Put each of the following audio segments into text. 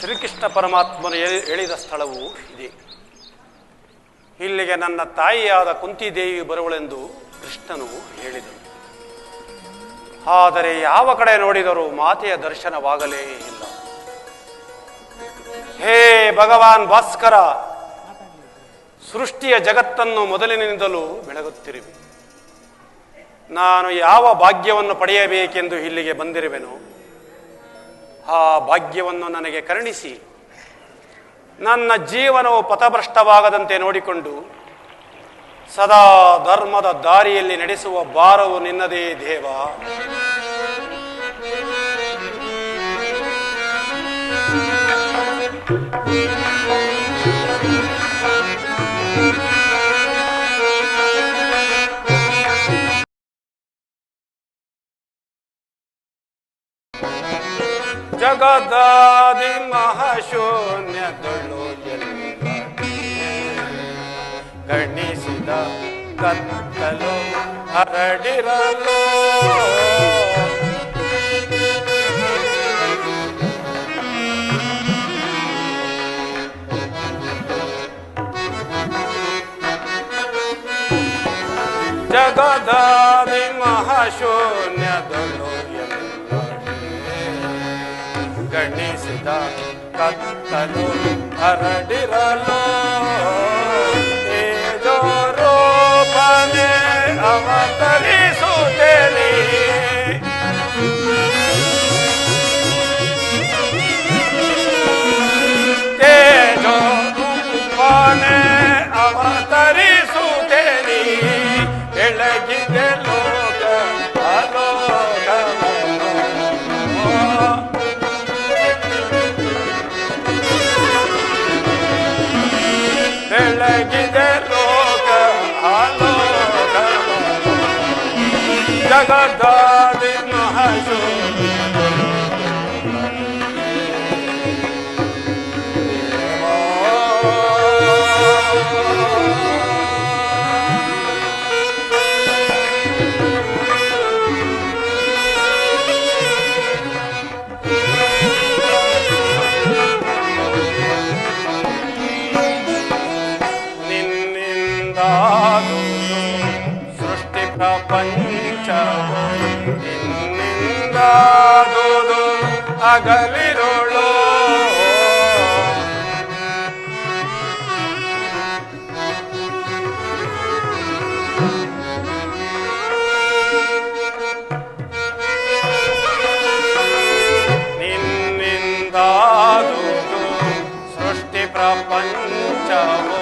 ಶ್ರೀಕೃಷ್ಣ ಪರಮಾತ್ಮನು ಹೇಳಿದ ಸ್ಥಳವು ಇದೆ. ಇಲ್ಲಿಗೆ ನನ್ನ ತಾಯಿಯಾದ ಕುಂತಿದೇವಿ ಬರುವಳೆಂದು ಕೃಷ್ಣನು ಹೇಳಿದನು. ಆದರೆ ಯಾವ ಕಡೆ ನೋಡಿದರೂ ಮಾತೆಯ ದರ್ಶನವಾಗಲೇ ಇಲ್ಲ. ಹೇ ಭಗವಾನ್ ಭಾಸ್ಕರ, ಸೃಷ್ಟಿಯ ಜಗತ್ತನ್ನು ಮೊದಲಿನಿಂದಲೂ ಬೆಳಗುತ್ತಿರುವೆ. ನಾನು ಯಾವ ಭಾಗ್ಯವನ್ನು ಪಡೆಯಬೇಕೆಂದು ಇಲ್ಲಿಗೆ ಬಂದಿರುವೆನೋ ಆ ಭಾಗ್ಯವನ್ನು ನನಗೆ ಕರುಣಿಸಿ ನನ್ನ ಜೀವನವು ಪಥಭ್ರಷ್ಟವಾಗದಂತೆ ನೋಡಿಕೊಂಡು ಸದಾ ಧರ್ಮದ ದಾರಿಯಲ್ಲಿ ನಡೆಸುವ ಭಾರವು ನಿನ್ನದೇ ದೇವ. ಜಗದಾದಿ ಮಹಾಶೂನ್ಯಗಳು ಎಲ್ಲ ಗಣಿಸಿದ ಕತ್ತಲು ಹರಡಿರಲು ಜಗದಾದಿ ಮಹಾಶೂನ್ಯಗಳು ಗಣಿಸಿದ ಕತ್ತಲು ಹರಡಿರಲು ತೇಜೋ ರೂಪನೆ ಅವತರಿಸುತ್ತೇನೆ. ತೇಜೋ ರೂಪನೆ ಅವತರಿಸುತ್ತೇನೆ. ಬೆಳಗಿದೆ ಲೋಕ ಅಲೋಕವನ್ನು ಬೆಳಗಿದೆ ಲೋಕ ಆಲೋಕ ಜಗದಾದಿ ಮಹಾಶೂ ಸೃಷ್ಟಿ ಪ್ರಪಂಚವು ನಿನ್ನಿಂದಾದುದು ಅಗಲಿರುಳು. ನಿನ್ನಿಂದಾದುದು ಸೃಷ್ಟಿ ಪ್ರಪಂಚವು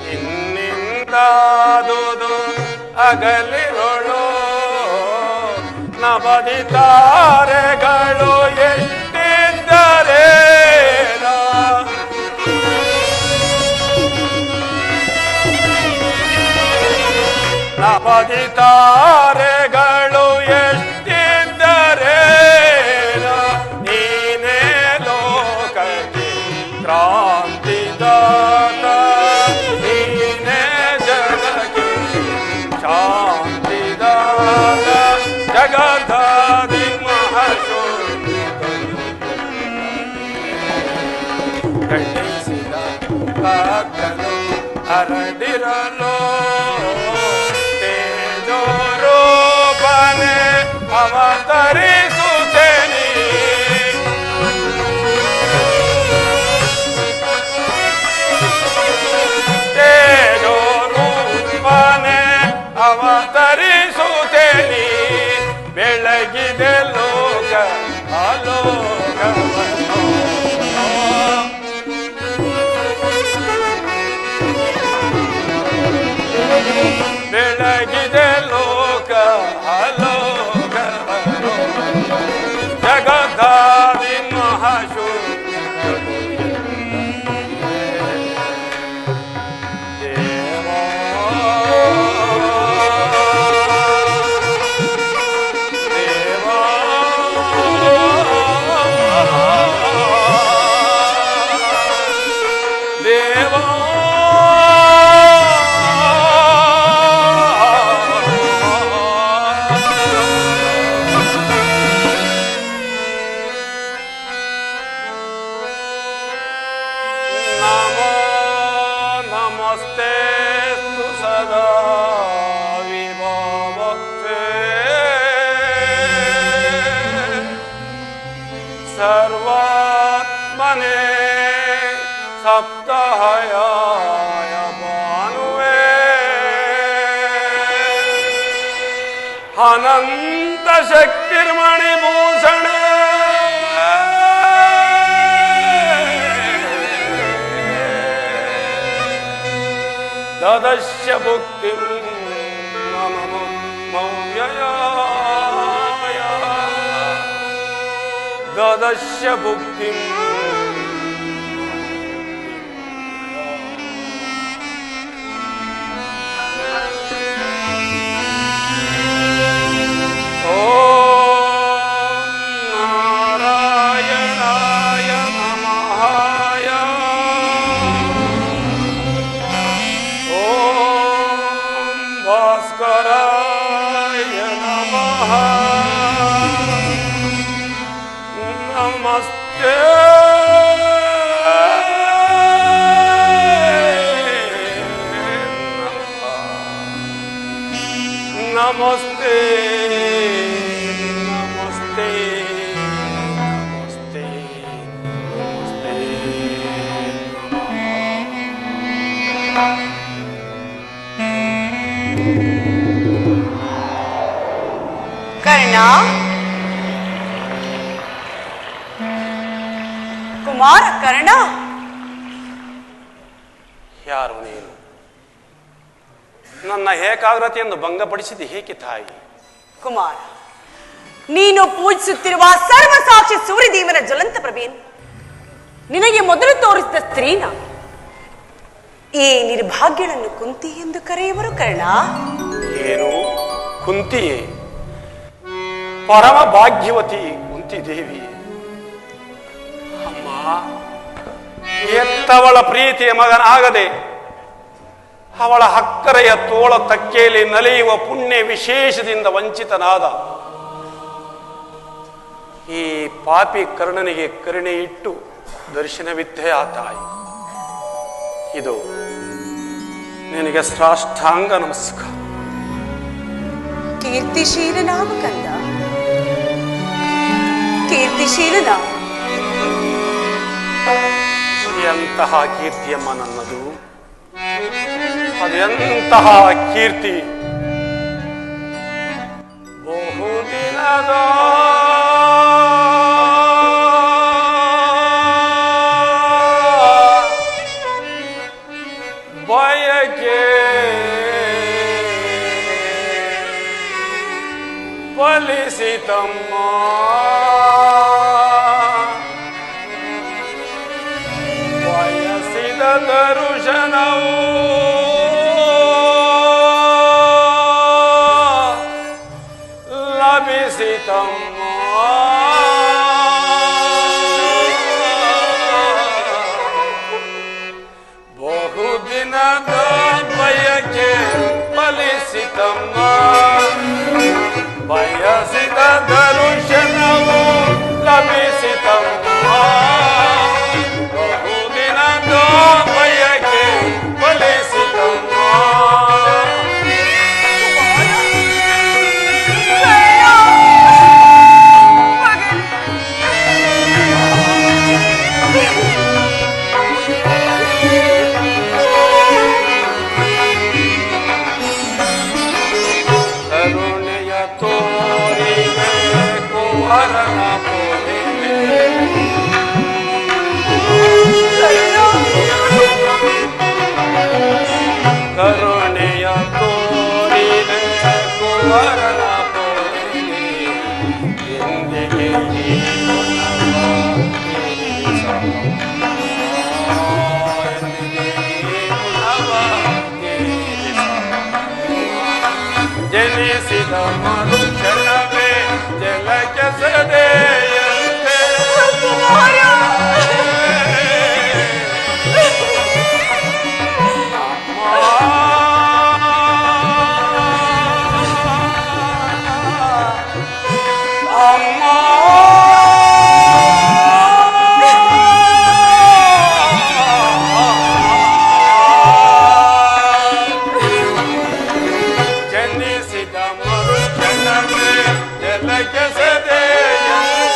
ನಿನ್ನಿಂದಾದುದು ಅಗಲಿರುಳು. ನವದಿ ತಾರೆಗಳು ಎಷ್ಟಿದ್ದರೆ ನವದಿ ತಾರೆಗಳು ಎಷ್ಟಿದ್ದರೆ ನೀನೇ ಲೋಕಕ್ಕೆ ಕ್ರಾಂತಿದಾತ. ನೀನೇ ಜಗಕ್ಕೆ ಶಾಂತಿದಾತ. ಜಗದಾದಿ ಮಹಾಶೂನ್ಯಗಳು ಗಣಿಸಿದ ಕತ್ತಲು ಹರಡಿರಲು ತೇಜೋ ರೂಪನೆ ಅವತರಿಸುತ್ತೇನೆ. ತೇಜೋ ರೂಪನೆ ಅವತರಿಸುತ್ತೇನೆ. ಬೆಳಗಿದೆ ಲೋಕ ಆಲೋಕವನ್ನು ಬೆಳಗಿದೆ ಲೋಕ ಆಲೋಕವನ್ನು ಜಗದಾದಿ ಮಹಾಶೂನ್ಯಗಳು ದೇವಾ ಸಪ್ತವದನನೇ ಸಪ್ತಹಯಾಯ ಭಾನುವೆ ಅನಂತ ಶಕ್ತಿರ್ಮಣಿ ಭೂಷಣ ದದಶ್ಯ ಭುಕ್ತಿಂ ಮಮ ಮೌವ್ಯಯಾಯ ದದಶ್ಯ ಭುಕ್ತಿಂ ನಮಸ್ತೆ ನಮಸ್ತೆ ನಮಸ್ತೆ ನಮಸ್ತೆ ನಮಸ್ತೆ ಕರ್ಣ ಕುಮಾರ ಕರ್ಣ, ಯಾರು ನೀನು? ನನ್ನ ಏಕಾಗ್ರತೆಯನ್ನು ಭಂಗಪಡಿಸಿದೆ ಏಕೆ ತಾಯಿ? ಕುಮಾರ, ನೀನು ಪೂಜಿಸುತ್ತಿರುವ ಸರ್ವಸಾಕ್ಷಿ ಸೂರ್ಯದೇವನ ಜ್ವಲಂತ ಪ್ರಭೆಯನ್ನು ನಿನಗೆ ಮೊದಲು ತೋರಿಸಿದ ಸ್ತ್ರೀನ ಈ ನಿರ್ಭಾಗ್ಯಳನ್ನು ಕುಂತಿ ಎಂದು ಕರೆಯುವರು ಕರ್ಣ. ಏನು ಕುಂತಿಯೇ? ಪರಮ ಭಾಗ್ಯವತಿ ಕುಂತಿ ದೇವಿ. ಅಮ್ಮ, ಎತ್ತವಳ ಪ್ರೀತಿಯ ಮಗನಾಗದೆ ಅವಳ ಅಕ್ಕರೆಯ ತೋಳ ತಕ್ಕೆಯಲ್ಲಿ ನಲಿಯುವ ಪುಣ್ಯ ವಿಶೇಷದಿಂದ ವಂಚಿತನಾದ ಈ ಪಾಪಿ ಕರ್ಣನಿಗೆ ಕರುಣೆ ಇಟ್ಟು ದರ್ಶನವಿದ್ದೇ ಆ ತಾಯಿ. ಇದು ನಿನಗೆ ಸಾಷ್ಟಾಂಗ ನಮಸ್ಕಾರ. ಕೀರ್ತಿಶೀಲ ನಾಮ ಕಂದ, ಕೀರ್ತಿಶೀಲ ನಾಮ. ಎಂತಹ ಕೀರ್ತಿಯಮ್ಮ ನನ್ನದು, ಅದೆಂತಹ ಕೀರ್ತಿ. ಬಹುದಿನದ ಬಯಕೆ ಫಲಿಸಿತಮ್ಮ. ಬಯಸಿದ ದರ್ಶನವು ಲಭಿಸಿತಮ್ಮ. ಬಹುದಿನದ ಬಯಕೆ ಫಲಿಸಿತಮ್ಮ. ಬಯಸಿದ ದರ್ಶನವು ಲಭಿಸಿತಮ್ಮ. ಬಹುದಿನದ ಬಯಕೆ ಫಲಿಸಿತಮ್ಮ. ಕರುಣೆಯ ತೋರಿಬೇಕು ಹರಣ ಕರುಣೆಯ ತೋರಿಬೇಕು ಹರಣ ಎಂದಿಗೆ ಜನಿಸಿದ ಮರುಕ್ಷಣವೇ ಜಲಕ್ಕೆ ಸದೆಯಂತೆ. ಅಮ್ಮ, ಜನಿಸಿದ ಮರುಕ್ಷಣವೇ ಜಲಕ್ಕೆ ಸದೆಯಂತೆ.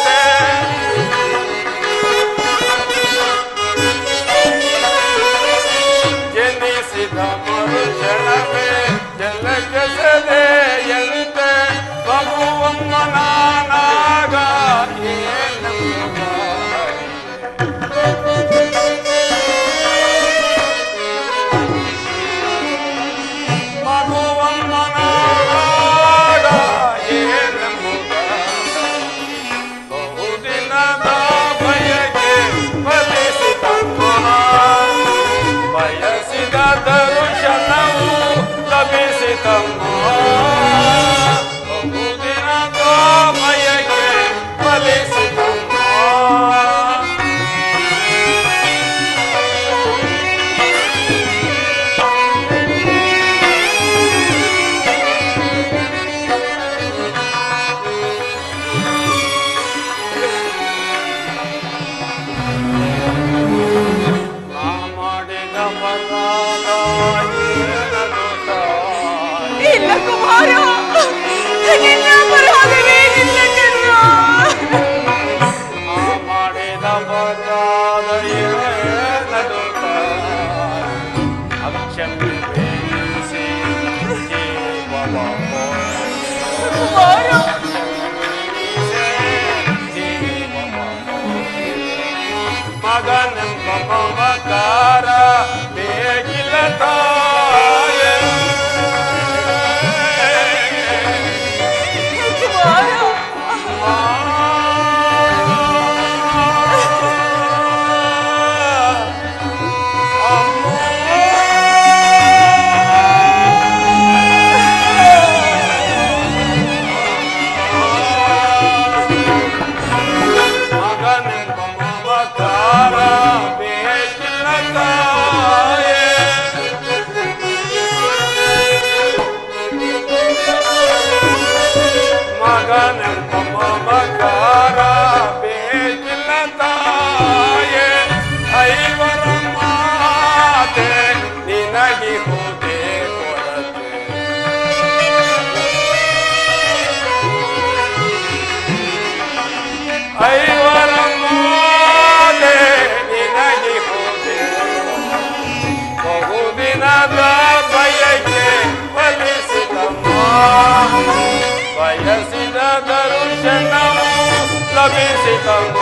ತಪಿಸಿತಮ್ಮ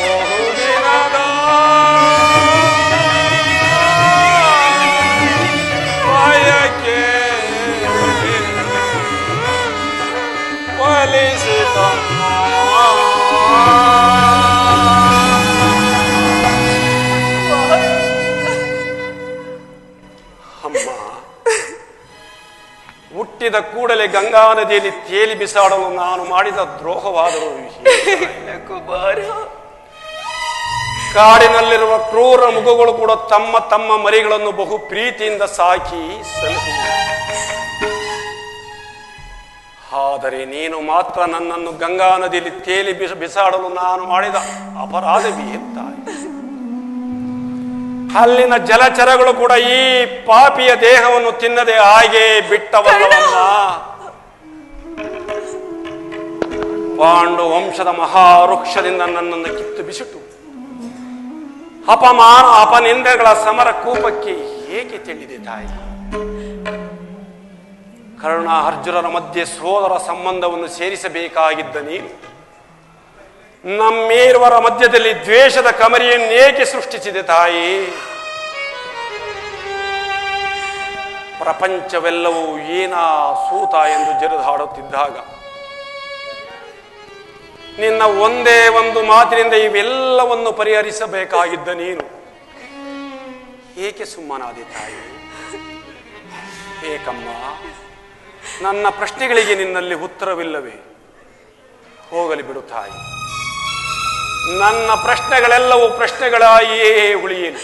ಬಹುದಿನದ ಬಯಕೆ ಫಲಿಸಿತಮ್ಮ. ಹುಟ್ಟಿದ ಕೂಡಲೇ ಗಂಗಾ ನದಿಯಲ್ಲಿ ತೇಲಿ ಬಿಸಾಡಲು ನಾನು ಮಾಡಿದ ದ್ರೋಹವಾದರೂ ಕುಮಾರ, ಕಾಡಿನಲ್ಲಿರುವ ಕ್ರೂರ ಮೃಗಗಳು ಕೂಡ ತಮ್ಮ ತಮ್ಮ ಮರಿಗಳನ್ನು ಬಹು ಪ್ರೀತಿಯಿಂದ ಸಾಕಿ ಸಲಹಿ, ಆದರೆ ನೀನು ಮಾತ್ರ ನನ್ನನ್ನು ಗಂಗಾ ನದಿಯಲ್ಲಿ ತೇಲಿ ಬಿಸಾಡಲು ನಾನು ಮಾಡಿದ ಅಪರಾಧವೇ ತಾಯಿ. ಅಲ್ಲಿನ ಜಲಚರಗಳು ಕೂಡ ಈ ಪಾಪಿಯ ದೇಹವನ್ನು ತಿನ್ನದೆ ಹಾಗೆ ಬಿಟ್ಟವಲ್ಲವನ್ನ. ಪಾಂಡು ವಂಶದ ಮಹಾವೃಕ್ಷದಿಂದ ನನ್ನನ್ನು ಕಿತ್ತು ಬಿಸಿಟು ಅಪಮಾನ ಅಪನಿಂದೆಗಳ ಸಮರ ಕೂಪಕ್ಕೆ ಏಕೆ ತಿಳಿದೆ ತಾಯಿ? ಕರ್ಣ ಅರ್ಜುನರ ಮಧ್ಯೆ ಸೋದರ ಸಂಬಂಧವನ್ನು ಸೇರಿಸಬೇಕಾಗಿದ್ದ ನೀನು ನಮ್ಮೇರ್ವರ ಮಧ್ಯದಲ್ಲಿ ದ್ವೇಷದ ಕಮರಿಯನ್ನೇಕೆ ಸೃಷ್ಟಿಸಿದೆ ತಾಯಿ? ಪ್ರಪಂಚವೆಲ್ಲವೂ ಏನ ಸೂತ ಎಂದು ಜರಿದಾಡುತ್ತಿದ್ದಾಗ ನಿನ್ನ ಒಂದೇ ಒಂದು ಮಾತಿನಿಂದ ಇವೆಲ್ಲವನ್ನು ಪರಿಹರಿಸಬೇಕಾಗಿದ್ದ ನೀನು ಏಕೆ ಸುಮ್ಮನಾದೆ ತಾಯಿ? ಏಕಮ್ಮ, ನನ್ನ ಪ್ರಶ್ನೆಗಳಿಗೆ ನಿನ್ನಲ್ಲಿ ಉತ್ತರವಿಲ್ಲವೇ? ಹೋಗಲಿ ಬಿಡು ತಾಯಿ, ನನ್ನ ಪ್ರಶ್ನೆಗಳೆಲ್ಲವೂ ಪ್ರಶ್ನೆಗಳಾಗಿಯೇ ಉಳಿಯಲಿ.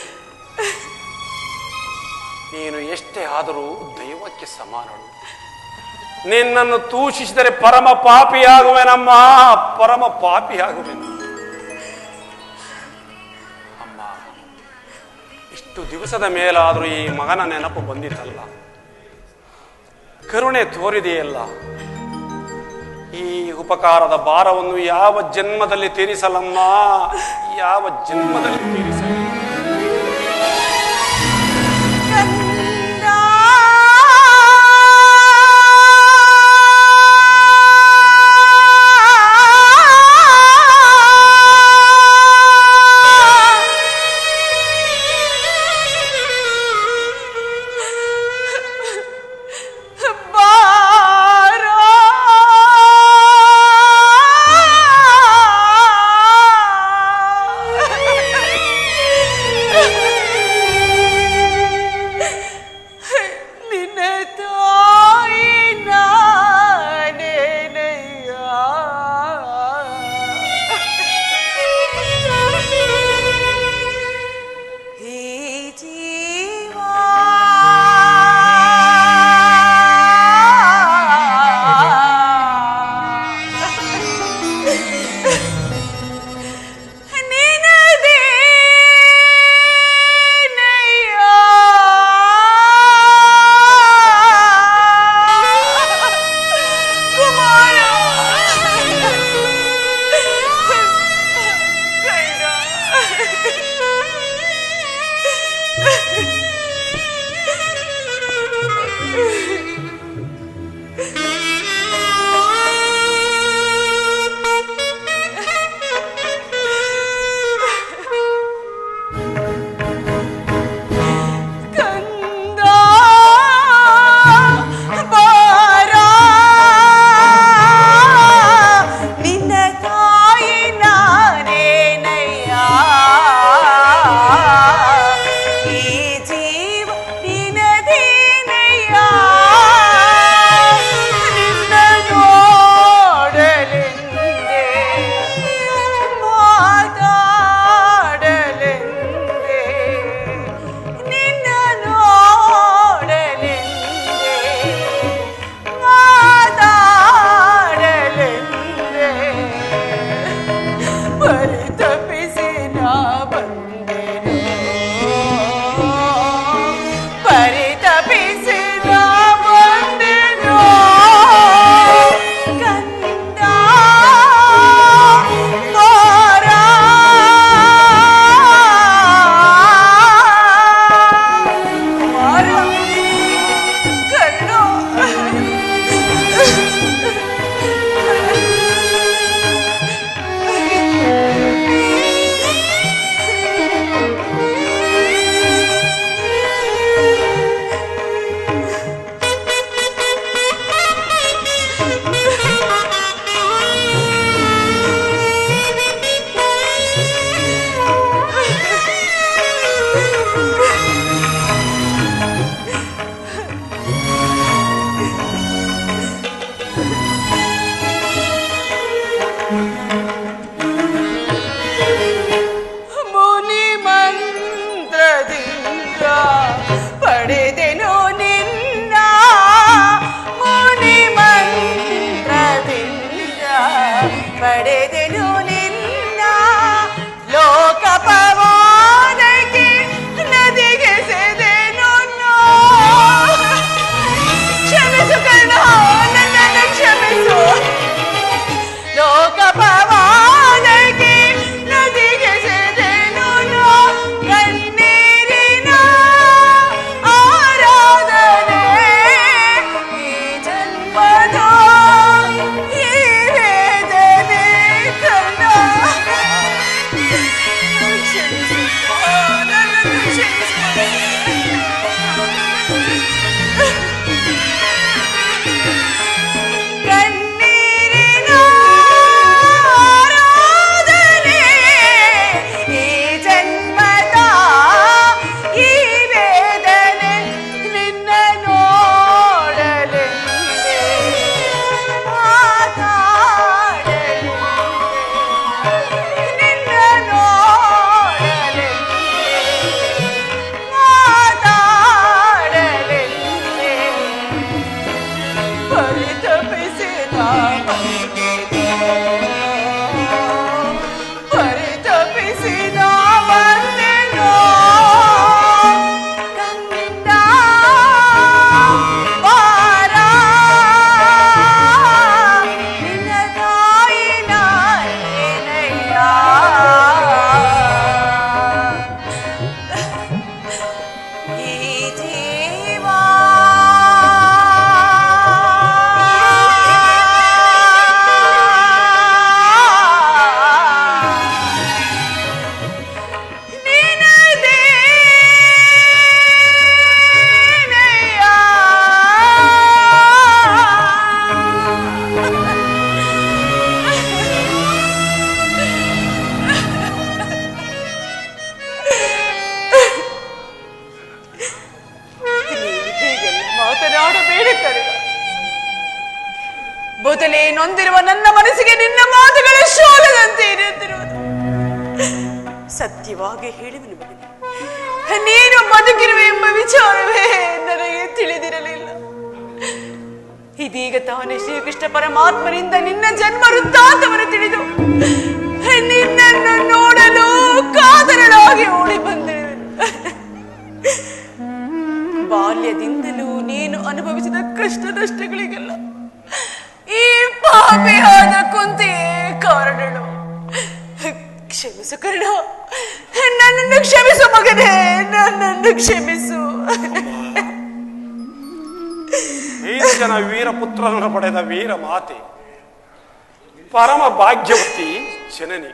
ನೀನು ಎಷ್ಟೇ ಆದರೂ ದೈವಕ್ಕೆ ಸಮಾನಳು. ನಿನ್ನನ್ನು ತೂಷಿಸಿದರೆ ಪರಮ ಪಾಪಿಯಾಗುವೆನಮ್ಮ, ಪರಮ ಪಾಪಿಯಾಗುವೆನು. ಅಮ್ಮ, ಇಷ್ಟು ದಿವಸದ ಮೇಲಾದರೂ ಈ ಮಗನ ನೆನಪು ಬಂದಿತಲ್ಲ, ಕರುಣೆ ತೋರಿದೆಯಲ್ಲ. ಈ ಉಪಕಾರದ ಭಾರವನ್ನು ಯಾವ ಜನ್ಮದಲ್ಲಿ ತೀರಿಸಲಮ್ಮ, ಯಾವ ಜನ್ಮದಲ್ಲಿ ತೀರಿಸಲಿ. ಪಡೆದೆನು ನಿನ್ನ ಲೋಕಪವಾದಕ್ಕೆ ನದಿಗೆ ಸೆದೆನು ಕ್ಷಮಿಸು ಕರ್ಣ ನನ್ನನ್ನು ಕ್ಷಮಿಸು ಲೋಕಪವಾದಕ್ಕೆ ನದಿಗೆ ಸೆದೆನು ಕಣ್ಣೀರಿನ ಆರಾಧನೆ ಈ ಜನ್ಮದ ಈ ವೇದನೆ ಕರ್ಣ ಕ್ಷಮಿಸು ನನ್ನನ್ನು ಕ್ಷಮಿಸು ಕಣ್ಣೀರಿನ ಆರಾಧನೆ ಈ ಜನ್ಮದ ಈ ವೇದನೆ ನಿನ್ನ ನೋಡಲೆಂದೇ ಮಾತಾಡಲೆಂದೇ ನಿನ್ನ ನೋಡಲೆಂದೇ ಮಾತಾಡಲೆಂದೇ ಪರಿತಪಿಸಿದ ಪರಿತಪಿಸಿದ ಬಂದೆನೋ ಕಂದ ಬಾರ ನಿನ್ನ ತಾಯಿನ ಏನಯ್ಯ ಈ ಜೀವ ಮಾತನಾಡಬೇಡ ಕರೆದ ಮೊದಲೇ ನೊಂದಿರುವ ನನ್ನ ಮನಸ್ಸಿಗೆ ನಿನ್ನ ಮಾತುಗಳ ಶೋಲದಂತೆ ಇರುತ್ತಿರುವುದು ಸತ್ಯವಾಗಿ ಹೇಳಿದನು ಮಗನೇ ನೀನು ಬದುಕಿರುವೆ ಎಂಬ ವಿಚಾರವೇ ನನಗೆ ತಿಳಿದಿರಲಿಲ್ಲ ಇದೀಗ ತಾನೇ ಶ್ರೀಕೃಷ್ಣ ಪರಮಾತ್ಮನಿಂದ ನಿನ್ನ ಜನ್ಮ ವೃತ್ತಾಂತವನ್ನು ತಿಳಿದು ನಿನ್ನನ್ನು ನೋಡಲು ಕಾತರನಾಗಿ ಓಡಿ ಬಂದಿರುವೆನು ಬಾಲ್ಯದಿಂದಲೂ ನೀನು ಅನುಭವಿಸಿದ ಕಷ್ಟ ನಷ್ಟಗಳಿಗೆಲ್ಲ ಈ ಪಾಪಿಯಾದ ಕುಂತಿಯೇ ಕಾರಣಳು ಕ್ಷಮಿಸು ಕರ್ಣ ನನ್ನನ್ನು ಕ್ಷಮಿಸು ಮಗನೇ ನನ್ನನ್ನು ಕ್ಷಮಿಸು ಜನ ವೀರಪುತ್ರನನ್ನು ಪಡೆದ ವೀರ ಮಾತೆ ಪರಮ ಭಾಗ್ಯವತಿ ಜನನಿ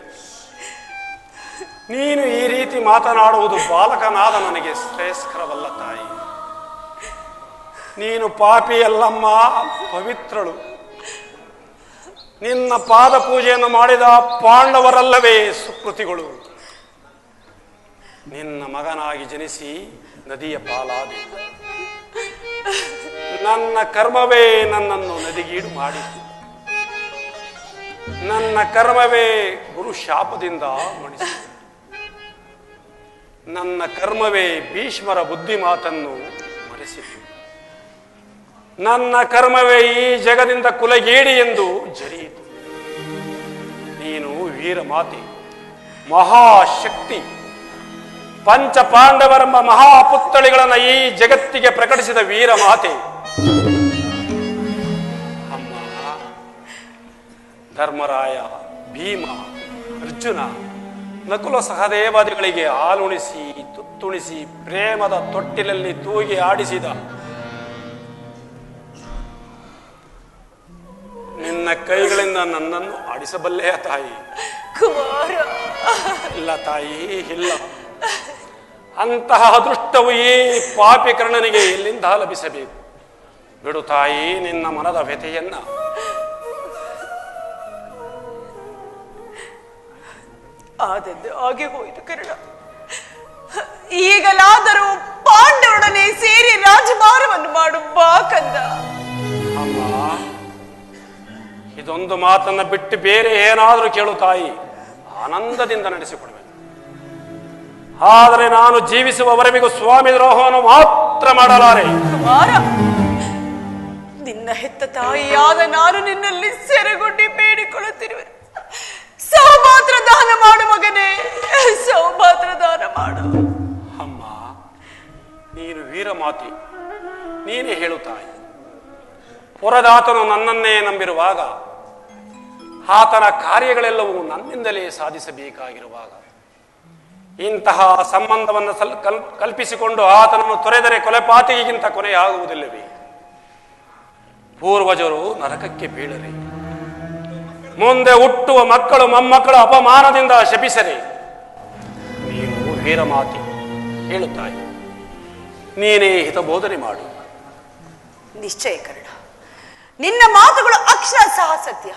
ನೀನು ಈ ರೀತಿ ಮಾತನಾಡುವುದು ಬಾಲಕನಾದ ನನಗೆ ಶ್ರೇಯಸ್ಕರವಲ್ಲ ತಾಯಿ ನೀನು ಪಾಪಿಯಲ್ಲಮ್ಮ ಪವಿತ್ರಳು ನಿನ್ನ ಪಾದ ಪೂಜೆಯನ್ನು ಮಾಡಿದ ಪಾಂಡವರಲ್ಲವೇ ಸುಕೃತಿಗಳು ನಿನ್ನ ಮಗನಾಗಿ ಜನಿಸಿ ನದಿಯ ಪಾಲಾದೆ ನನ್ನ ಕರ್ಮವೇ ನನ್ನನ್ನು ನದಿಗೀಡು ಮಾಡಿತು ನನ್ನ ಕರ್ಮವೇ ಗುರು ಶಾಪದಿಂದ ಮಣಿಸಿತು ನನ್ನ ಕರ್ಮವೇ ಭೀಷ್ಮರ ಬುದ್ಧಿ ಮಾತನ್ನು ಮರೆಸಿತು ನನ್ನ ಕರ್ಮವೇ ಈ ಜಗದಿಂದ ಕುಲಗೇಡಿ ಎಂದು ಜರಿಯಿತು ನೀನು ವೀರಮಾತೆ ಮಹಾಶಕ್ತಿ ಪಂಚ ಪಾಂಡವರೆಂಬ ಮಹಾಪುತ್ಥಳಿಗಳನ್ನು ಈ ಜಗತ್ತಿಗೆ ಪ್ರಕಟಿಸಿದ ವೀರಮಾತೆ ಅಮ್ಮ ಧರ್ಮರಾಯ ಭೀಮ ಅರ್ಜುನ ನಕುಲ ಸಹದೇವಾದಿಗಳಿಗೆ ಹಾಲುಣಿಸಿ ತುತ್ತುಣಿಸಿ ಪ್ರೇಮದ ತೊಟ್ಟಿಲಲ್ಲಿ ತೂಗಿ ಆಡಿಸಿದ ನಿನ್ನ ಕೈಗಳಿಂದ ನನ್ನನ್ನು ಆಡಿಸಬಲ್ಲೆಯ ತಾಯಿ ಕುಮಾರ ಇಲ್ಲ ತಾಯಿ ಇಲ್ಲ ಅಂತಹ ಅದೃಷ್ಟವು ಈ ಪಾಪಿ ಕರ್ಣನಿಗೆ ಎಲ್ಲಿಂದ ಲಭಿಸಬೇಕು ಬಿಡು ತಾಯಿ ನಿನ್ನ ಮನದ ವ್ಯಥೆಯನ್ನ ಆದದ್ದು ಹಾಗೆ ಹೋಯಿತು ಕರ್ಣ ಈಗಲಾದರೂ ಪಾಂಡವರೊಡನೆ ಸೇರಿ ರಾಜಭಾರವನ್ನು ಮಾಡು ಬಾ ಕಂದ ಅಮ್ಮ ಇದೊಂದು ಮಾತನ್ನ ಬಿಟ್ಟು ಬೇರೆ ಏನಾದರೂ ಕೇಳು ತಾಯಿ ಆನಂದದಿಂದ ನಡೆಸಿಕೊಡುವೆ ಆದರೆ ನಾನು ಜೀವಿಸುವವರೆಗೂ ಸ್ವಾಮಿ ದ್ರೋಹವನ್ನು ಮಾತ್ರ ಮಾಡಲಾರೆ ಕುಮಾರ ನಿನ್ನ ಹೆತ್ತ ತಾಯಿಯಾದ ನಾನು ನಿನ್ನಲ್ಲಿ ಸೆರೆಗೊಂಡು ಬೇಡಿಕೊಳ್ಳುತ್ತಿರುವೆ ಸೌಭಾತ್ರ ದಾನ ಮಾಡು ಮಗನೇ, ಸೌಭಾತ್ರ ದಾನ ಮಾಡು. ಅಮ್ಮ, ನೀನು ವೀರಮಾತೆ, ನೀನೇ ಹೇಳುತ್ತಾಯಿ. ಪುರದಾತನು ನನ್ನನ್ನೇ ನಂಬಿರುವಾಗ, ಆತನ ಕಾರ್ಯಗಳೆಲ್ಲವೂ ನನ್ನಿಂದಲೇ ಸಾಧಿಸಬೇಕಾಗಿರುವಾಗ, ಇಂತಹ ಸಂಬಂಧವನ್ನು ಕಲ್ಪಿಸಿಕೊಂಡು ಆತನನ್ನು ತೊರೆದರೆ ಕೊಲೆಪಾತಿಗಿಂತ ಕೊನೆಯಾಗುವುದಿಲ್ಲವೇ? ಪೂರ್ವಜರು ನರಕಕ್ಕೆ ಬೀಳರೆ, ಮುಂದೆ ಹುಟ್ಟುವ ಮಕ್ಕಳು ಮೊಮ್ಮಕ್ಕಳ ಅಪಮಾನದಿಂದ ಶಪಿಸರೆ, ನೀನು ವೀರಮಾತೆ ಹೇಳುತ್ತಾಯಿ, ನೀನೇ ಹಿತಬೋಧನೆ ಮಾಡು. ನಿಶ್ಚಯ ಕರ್ಣ, ನಿನ್ನ ಮಾತುಗಳು ಅಕ್ಷರಶಃ ಸತ್ಯ.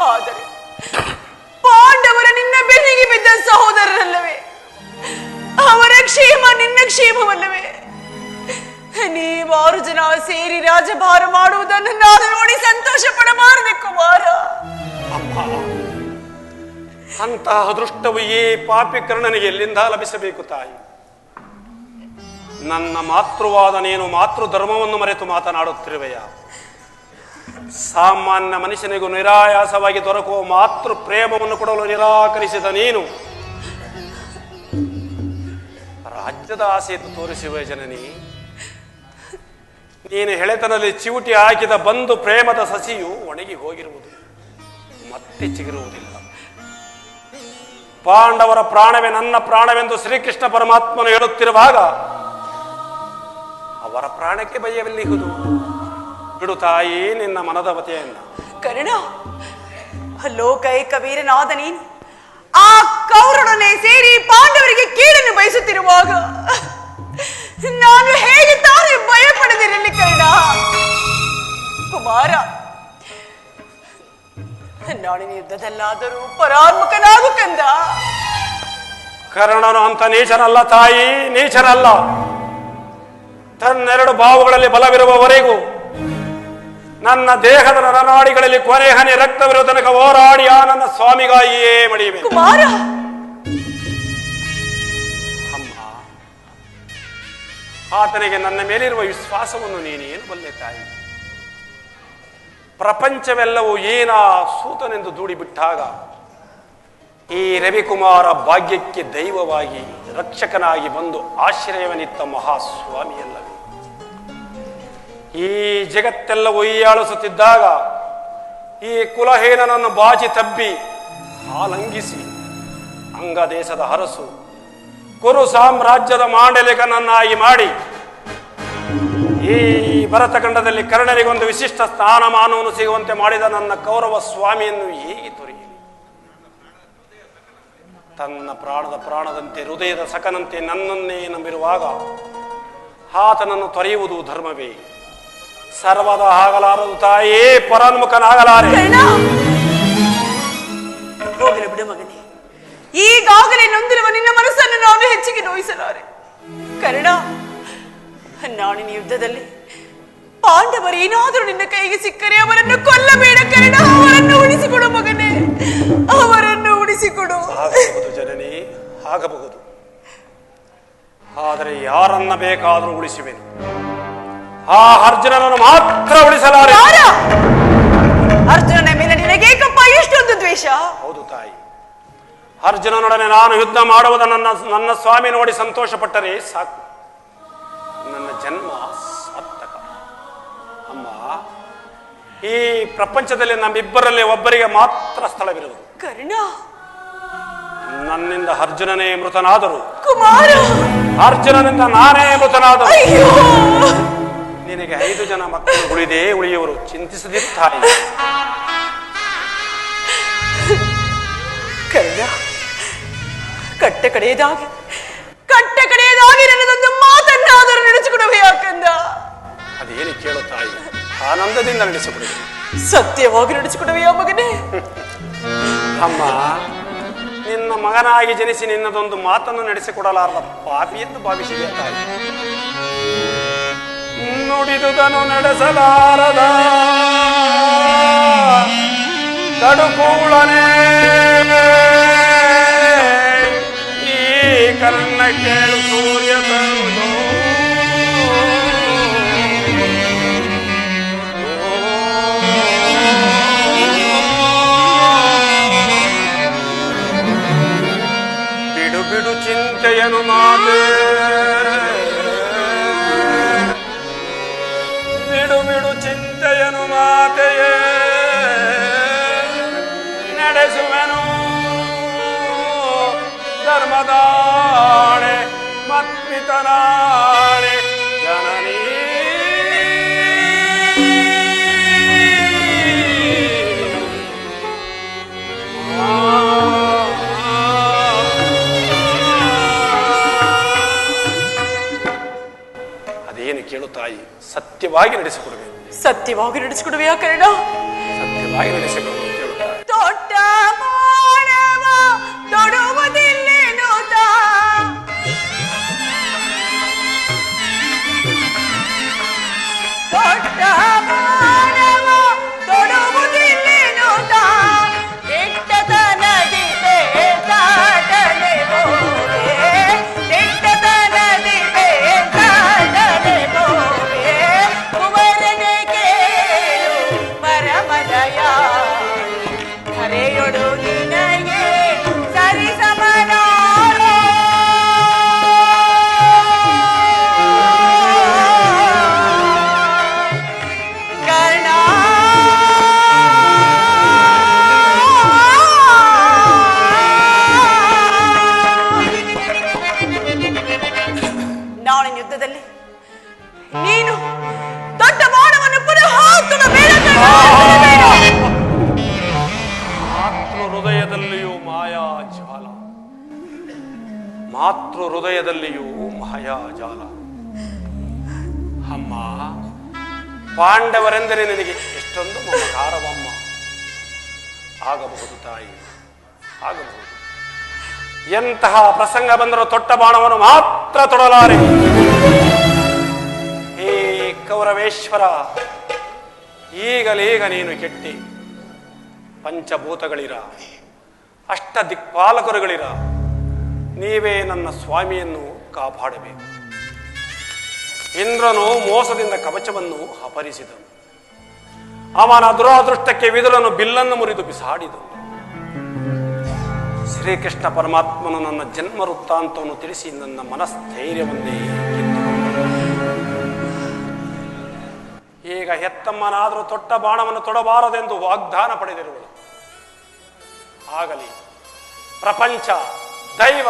ಆದರೆ ಪಾಂಡವರ ನಿನ್ನ ಬೆನ್ನಿಗೆ ಬಿದ್ದ ಸಹೋದರರಲ್ಲವೇ? ಅವರ ಕ್ಷೇಮ ನಿನ್ನ ಕ್ಷೇಮವಲ್ಲವೇ? ನೀವಾರು ಜನ ಸೇರಿ ರಾಜಭಾರ ಮಾಡುವುದನ್ನು ನಾನು ನೋಡಿ ಸಂತೋಷ ಪಡಬಾರದೆ ಕುಮಾರ. ಅಮ್ಮ, ಅಂತಹ ಅದೃಷ್ಟವು ಈ ಪಾಪಿ ಕರ್ಣನಿಗೆ ಎಲ್ಲಿಂದ ಲಭಿಸಬೇಕು ತಾಯಿ? ನನ್ನ ಮಾತೃವಾದ ನೀನು ಮಾತೃ ಧರ್ಮವನ್ನು ಮರೆತು ಮಾತನಾಡುತ್ತಿರುವೆಯ? ಸಾಮಾನ್ಯ ಮನುಷ್ಯನಿಗೂ ನಿರಾಯಾಸವಾಗಿ ದೊರಕುವ ಮಾತೃ ಪ್ರೇಮವನ್ನು ಕೊಡಲು ನಿರಾಕರಿಸಿದ ನೀನು ರಾಜ್ಯದ ಆಸೆಯನ್ನು ತೋರಿಸುವ ಜನನಿ. ನೀನು ಹೆಳೆತನಲ್ಲಿ ಚಿವುಟಿ ಹಾಕಿದ ಬಂಧು ಪ್ರೇಮದ ಸಸಿಯು ಒಣಗಿ ಹೋಗಿರುವುದು, ಮತ್ತೆ ಚಿಗುರುವುದಿಲ್ಲ. ಪಾಂಡವರ ಪ್ರಾಣವೇ ನನ್ನ ಪ್ರಾಣವೆಂದು ಶ್ರೀಕೃಷ್ಣ ಪರಮಾತ್ಮನು ಹೇಳುತ್ತಿರುವಾಗ ಅವರ ಪ್ರಾಣಕ್ಕೆ ಭಯವೆಲ್ಲಿಹುದು? ಬಿಡು ತಾಯಿ ನಿನ್ನ ಮನದ ಮತೆಯನ್ನ. ಕರ್ಣ, ಲೋಕೈಕ ವೀರನಾದ ನೀನು ಆ ಕೌರವರೊಡನೆ ಸೇರಿ ಪಾಂಡವರಿಗೆ ಕೀಳನ್ನು ಬಯಸುತ್ತಿರುವಾಗ ನಾನು ಹೇಗೆ ತಾನೇ ಭಯ ಪಡೆದಿರಲಿ ಕರ್ಣ? ಕುಮಾರ, ನಾಡಿನ ಯುದ್ಧದಲ್ಲಾದರೂ ಪರಾತ್ಮಕನಾಗು ಕಂದ. ಕರ್ಣನು ಅಂತ ನೀಚನಲ್ಲ ತಾಯಿ, ನೀಚನಲ್ಲ. ತನ್ನೆರಡು ಬಾವುಗಳಲ್ಲಿ ಬಲವಿರುವವರೆಗೂ ನನ್ನ ದೇಹದ ನರನಾಡಿಗಳಲ್ಲಿ ಕೊನೆ ಹನಿ ರಕ್ತವಿರುವ ತನಕ ಹೋರಾಡಿ ಆ ನನ್ನ ಸ್ವಾಮಿಗಾಗಿಯೇ ಮಡಿಯಬೇಕು. ಕುಮಾರ, ಅಮ್ಮ, ಆತನಿಗೆ ನನ್ನ ಮೇಲಿರುವ ವಿಶ್ವಾಸವನ್ನು ನೀನೇನು ಬಲ್ಲೆ ತಾಯಿ? ಪ್ರಪಂಚವೆಲ್ಲವೂ ಏನ ಸೂತನೆಂದು ದೂಡಿಬಿಟ್ಟಾಗ ಈ ರವಿಕುಮಾರ ಭಾಗ್ಯಕ್ಕೆ ದೈವವಾಗಿ ರಕ್ಷಕನಾಗಿ ಬಂದು ಆಶ್ರಯವನ್ನಿತ್ತ ಮಹಾಸ್ವಾಮಿಯಲ್ಲವೇ? ಈ ಜಗತ್ತೆಲ್ಲ ಒಯ್ಯಾಳಿಸುತ್ತಿದ್ದಾಗ ಈ ಕುಲಹೀನನನ್ನು ಬಾಚಿ ತಬ್ಬಿ ಆಲಂಘಿಸಿ ಅಂಗದೇಶದ ಅರಸು ಕುರು ಸಾಮ್ರಾಜ್ಯದ ಮಾಂಡಲಿಕನನ್ನಾಗಿ ಮಾಡಿ ಈ ಭರತಖಂಡದಲ್ಲಿ ಕರ್ಣನಿಗೊಂದು ವಿಶಿಷ್ಟ ಸ್ಥಾನಮಾನವನ್ನು ಸಿಗುವಂತೆ ಮಾಡಿದ ನನ್ನ ಕೌರವ ಸ್ವಾಮಿಯನ್ನು ಹೇಗೆ ತೊರೆಯಲಿ? ತನ್ನ ಪ್ರಾಣದ ಪ್ರಾಣದಂತೆ ಹೃದಯದ ಸಕನಂತೆ ನನ್ನನ್ನೇ ನಂಬಿರುವಾಗ ಆತನನ್ನು ತೊರೆಯುವುದು ಧರ್ಮವೇ? ಸರ್ವದ ಆಗಲಾರದು ತಾಯೇ, ಪರಾನ್ಮುಖನಾಗಲಾರೆ. ಹೋಗಲಿ ಬಿಡು ಮಗನೇ, ಈಗಾಗಲೇ ನೊಂದಿರುವ ನಿನ್ನ ಮನಸ್ಸನ್ನು ನಾನು ಹೆಚ್ಚಿಗೆ ನೋಯಿಸಲಾರೆ. ಕರ್ಣ, ನಾಳಿನ ಯುದ್ಧದಲ್ಲಿ ಪಾಂಡವರು ಏನಾದರೂ ನಿನ್ನ ಕೈಗೆ ಸಿಕ್ಕರೆ ಅವರನ್ನು ಕೊಲ್ಲಬೇಡ ಕರ್ಣ. ಅವರನ್ನು ಉಳಿಸಿಕೊಡು ಮಗನೇ, ಅವರನ್ನು ಉಳಿಸಿಕೊಡು. ಆಗಬಹುದು ಜನನಿ, ಆಗಬಹುದು. ಆದರೆ ಯಾರನ್ನ ಬೇಕಾದರೂ ಉಳಿಸುವೆನು, ಆ ಅರ್ಜುನನನ್ನು ಮಾತ್ರ ಉಳಿಸಲಾರೆ. ಅರ್ಜುನನ ಮೇಲೆ ನಿನಗೇಕಪ್ಪ ಎಷ್ಟೊಂದು ದ್ವೇಷ? ಹೌದು ತಾಯಿ, ಅರ್ಜುನನೊಡನೆ ನಾನು ಯುದ್ಧ ಮಾಡುವುದನ್ನು ನನ್ನ ಸ್ವಾಮಿ ನೋಡಿ ಸಂತೋಷ ಪಟ್ಟರೆ ಸಾಕು, ನನ್ನ ಜನ್ಮ ಸಾರ್ಥಕ. ಅಮ್ಮ, ಈ ಪ್ರಪಂಚದಲ್ಲಿ ನಮ್ಮಿಬ್ಬರಲ್ಲಿ ಒಬ್ಬರಿಗೆ ಮಾತ್ರ ಸ್ಥಳವಿರುವುದು. ಕರ್ಣ, ನನ್ನಿಂದ ಅರ್ಜುನನೇ ಮೃತನಾದರು, ಕುಮಾರ, ಅರ್ಜುನನಿಂದ ನಾನೇ ಮೃತನಾದರು. ಅಯ್ಯೋ, ನಿನಗೆ 5 ಜನ ಮಕ್ಕಳು ಉಳಿದೇ ಉಳಿಯುವರು, ಚಿಂತಿಸದಿರು ತಾಯಿ. ಕರ್ಣ, ಕಟ್ಟ ಕಡೆಯದಾಗಿ ನನ್ನದೊಂದು ಮಾತನ್ನಾದರೂ ನಡೆಸಿಕೊಡುವೆ ಯಾಕಂದ? ಅದೇನು ಕೇಳು ತಾಯಿ, ಆನಂದದಿಂದ ನಡೆಸಿಕೊಡುವೆ. ಸತ್ಯವಾಗಿ ನಡೆಸಿಕೊಡುವೆಯಾ ಮಗನೇ? ಅಮ್ಮ, ನಿನ್ನ ಮಗನಾಗಿ ಜನಿಸಿ ನಿನ್ನದೊಂದು ಮಾತನ್ನು ನಡೆಸಿಕೊಡಲಾರದ ಪಾಪಿ ಎಂದು ಭಾವಿಸಿದೆ ತಾಯಿ. ನುಡಿದುದನು ನಡೆಸಲಾರದ ಕಡುಕೂಳನೆ ಈ ಕರ್ಣ ಕೇಳು ಸೂರ್ಯ ತಂದು ಬಿಡು ಬಿಡು ಚಿಂತೆಯನು ಮಾತೆಯೇ ನಡೆಸುವೆನು ಧರ್ಮದಾಣೆ ಮತ್ಪಿತನಾಣೆ ಜನನೀ ಅದೇನು ಕೇಳು ತಾಯಿ, ಸತ್ಯವಾಗಿ ನಡೆಸಿಕೊಡಬೇಕು. ಸತ್ಯವಾಗಿ ನಡೆಸಿಕೊಡುವೆಯಾ ಕರ್ಣ? ಸತ್ಯವಾಗಿ ನಡೆಸಿಕೊಡು ಕೇಳುತ್ತಾರೆ. ದೊಡ್ಡ ಮಾನವ ತೊಡುವುದಿಲ್ಲೇನೋ ದೊಡ್ಡ ಮಾನವ ತೊಡುವುದಿಲ್ಲೇನೋ ಕೆಟ್ಟತನದಿ ಬೇದಾಟನೆ ಬೋವೆ ಕೆಟ್ಟತನದಿ ಬೇದಾಟನೆ ಬೋವೆ ಕುವರನೆ ಕೇಳು ಪರಮದಯ ಕರೆಯೊಡು ನಿನಗೆ ಸರಿ ಸಮನಾರೋ ಕರ್ಣ ನಾಳಿನ ಯುದ್ಧದಲ್ಲಿ ನೀನು ದೊಡ್ಡ ಬಾಣವನ್ನು ಪುನಃ ತುಳಬೇಡ ಕರ್ಣ. ಮಾತೃ ಹೃದಯದಲ್ಲಿಯೂ ಮಾಯಾಜಾಲ, ಮಾತೃ ಹೃದಯದಲ್ಲಿಯೂ ಮಾಯಾಜಾಲ. ಅಮ್ಮ, ಪಾಂಡವರೆಂದರೆ ನಿನಗೆ ಎಷ್ಟೊಂದು ಮಮಕಾರವಮ್ಮ. ಆಗಬಹುದು ತಾಯಿ, ಆಗಬಹುದು. ಎಂತಹ ಪ್ರಸಂಗ ಬಂದರೂ ತೊಟ್ಟ ಬಾಣವನ್ನು ಮಾತ್ರ ತೊಡಲಾರೆ. ಹೇ ಕೌರವೇಶ್ವರ, ಈಗಲೀಗ ನೀನು ಕೆಟ್ಟಿ ಪಂಚಭೂತಗಳಿರ, ಅಷ್ಟ ದಿಕ್ಪಾಲಕರುಗಳಿರ, ನೀವೇ ನನ್ನ ಸ್ವಾಮಿಯನ್ನು ಕಾಪಾಡಬೇಕು. ಇಂದ್ರನು ಮೋಸದಿಂದ ಕವಚವನ್ನು ಅಪಹರಿಸಿದನು. ಅವನ ದುರಾದೃಷ್ಟಕ್ಕೆ ವಿದುರನು ಬಿಲ್ಲನ್ನು ಮುರಿದು ಬಿಸಾಡಿದನು. ಶ್ರೀಕೃಷ್ಣ ಪರಮಾತ್ಮನು ನನ್ನ ಜನ್ಮ ವೃತ್ತಾಂತವನ್ನು ತಿಳಿಸಿ ನನ್ನ ಮನಸ್ಥೈರ್ಯವನ್ನೇ ಈಗ ಹೆತ್ತಮ್ಮನಾದರೂ ತೊಟ್ಟ ಬಾಣವನ್ನು ತೊಡಬಾರದೆಂದು ವಾಗ್ದಾನ ಪಡೆದಿರುವಳು. ಆಗಲಿ, ಪ್ರಪಂಚ, ದೈವ,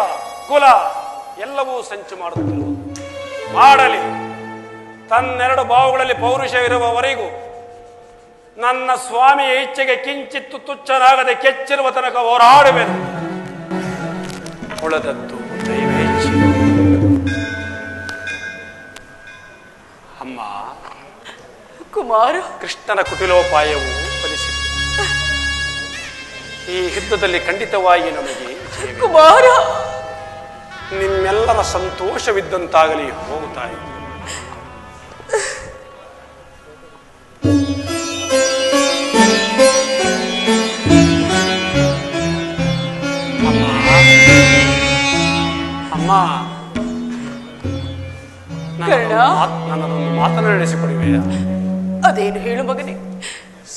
ಕುಲ ಎಲ್ಲವೂ ಸಂಚು ಮಾಡುತ್ತಿರುವುದು. ಮಾಡಲಿ. ತನ್ನೆರಡು ಬಾವುಗಳಲ್ಲಿ ಪೌರುಷವಿರುವವರೆಗೂ ನನ್ನ ಸ್ವಾಮಿಯ ಇಚ್ಛೆಗೆ ಕಿಂಚಿತ್ತು ತುಚ್ಛನಾಗದೆ ಕೆಚ್ಚಿರುವ ತನಕ ಹೋರಾಡುವೆನು. ಉಳಿದದ್ದು ದೈವೇಚ್ಛೆ. ಅಮ್ಮ, ಕುಮಾರ, ಕೃಷ್ಣನ ಕುಟಿಲೋಪಾಯವು ಫಲಿಸಿತು. ಈ ಯುದ್ಧದಲ್ಲಿ ಖಂಡಿತವಾಗಿ ನಮಗೆ ಜಯವಿದೆ. ಕುಮಾರ, ನಿಮ್ಮೆಲ್ಲರ ಸಂತೋಷವಿದ್ದಂತಾಗಲಿ. ಹೋಗುತ್ತಾಯಿ. ಅಮ್ಮ, ನನ್ನದೊಂದು ಮಾತನ್ನು ನಡೆಸಿಕೊಡುವೆಯಾ? ಅದೇನು ಹೇಳು ಮಗನೇ.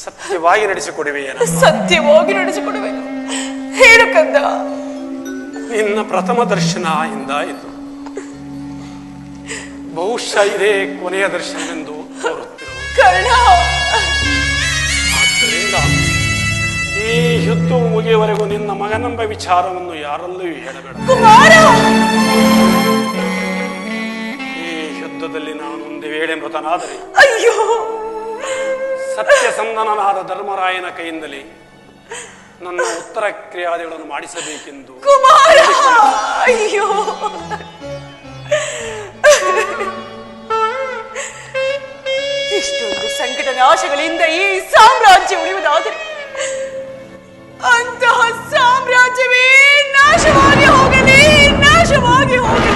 ಸತ್ಯವಾಗಿ ನಡೆಸಿಕೊಡುವೆಯಾ? ಸತ್ಯವಾಗಿ ನಡೆಸಿಕೊಡುವೆನು. ಹೇಳು ಕಂದ. ನಿನ್ನ ಪ್ರಥಮ ದರ್ಶನ ಎಂದಾಯಿತು. ಬಹುಶಃ ಇದೇ ಕೊನೆಯ ದರ್ಶನವೆಂದು ತೋರುತ್ತಿರುವ ಕರ್ಣ. ಆದ್ದರಿಂದ ಈ ಯುದ್ಧವು ಮುಗಿಯುವವರೆಗೂ ನಿನ್ನ ಮಗನೆಂಬ ವಿಚಾರವನ್ನು ಯಾರಲ್ಲೂ ಹೇಳಬೇಡ. ಕುಮಾರ, ಈ ಯುದ್ಧದಲ್ಲಿ ನಾನು ಒಂದು ವೇಳೆ ಮೃತನಾದರೆ ಅಯ್ಯೋ, ಸತ್ಯಸಂಧನನಾದ ಧರ್ಮರಾಯನ ಕೈಯಿಂದಲೇ ನನ್ನ ಉತ್ತರ ಕ್ರಿಯಾದಿಗಳನ್ನು ಮಾಡಿಸಬೇಕೆಂದು. ಕುಮಾರ, ಅಯ್ಯೋ, ಇಷ್ಟೊಂದು ಸಂಕಟ ನಾಶಗಳಿಂದ ಈ ಸಾಮ್ರಾಜ್ಯ ಉಳಿಯುವುದಾದರೆ ಅಂತಹ ಸಾಮ್ರಾಜ್ಯವೇ ನಾಶವಾಗಿ ಹೋಗಲಿ, ನಾಶವಾಗಿ ಹೋಗಲಿ.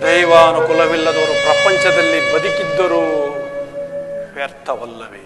ದೈವಾನುಕೂಲವಿಲ್ಲದವರು ಪ್ರಪಂಚದಲ್ಲಿ ಬದುಕಿದ್ದರೂ ವ್ಯರ್ಥವಲ್ಲವೇ?